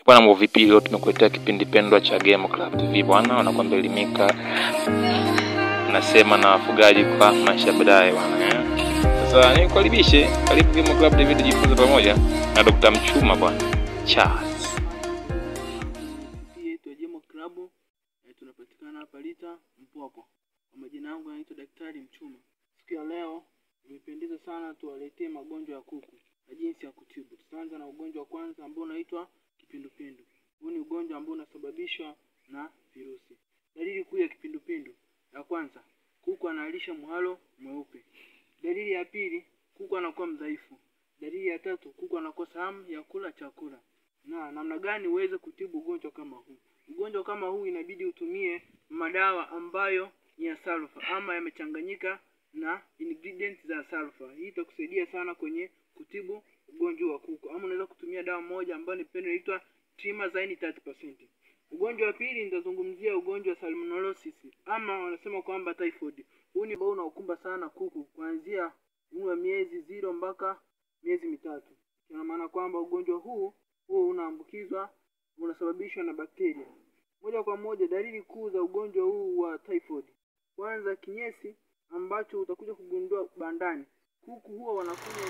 Bwana mambo vipi, leo tumekuletea kipindi pendwa cha Game Club TV bwana, wanakuambia elimika nasema na wafugaji kwa maisha baadaye bwana. Sasa nikukaribishe, karibu Game Club TV tujifunze pamoja na Dr. Mchuma bwana. Charles. Yetu Game Club tunapatikana hapa Lita Mpwapwa. Kwa majina yangu naitwa Daktari Mchuma. Siku ya leo nimependeza sana tuwaletee magonjwa ya kuku na jinsi ya kutibu. Tutaanza na ugonjwa wa kwanza ambao unaitwa kipindupindu. Huu ni ugonjwa ambao unasababishwa na virusi. Dalili kuu ya kipindupindu: ya kwanza, kuku analisha muhalo mweupe. Dalili ya pili, kuku anakuwa mdhaifu. Dalili ya tatu, kuku anakosa hamu ya kula chakula. Na namna gani uweze kutibu ugonjwa kama huu? Ugonjwa kama huu inabidi utumie madawa ambayo ni ya sulfa ama yamechanganyika na ingredients za sulfa. Hii itakusaidia sana kwenye kutibu ugonjwa wa kuku. Ama unaweza kutumia dawa moja ambayo ni pendo inaitwa Trimazine 30%. Ugonjwa wa pili nitazungumzia ugonjwa wa salmonellosis ama wanasema kwamba typhoid. Huu ni ambao unaokumba sana kuku kuanzia umri wa miezi 0 mpaka miezi 3. Ina maana kwamba ugonjwa huu unaambukizwa, unasababishwa na bakteria. Moja kwa moja dalili kuu za ugonjwa huu wa typhoid: kwanza, kinyesi ambacho utakuja kugundua bandani. Kuku huwa wanakunywa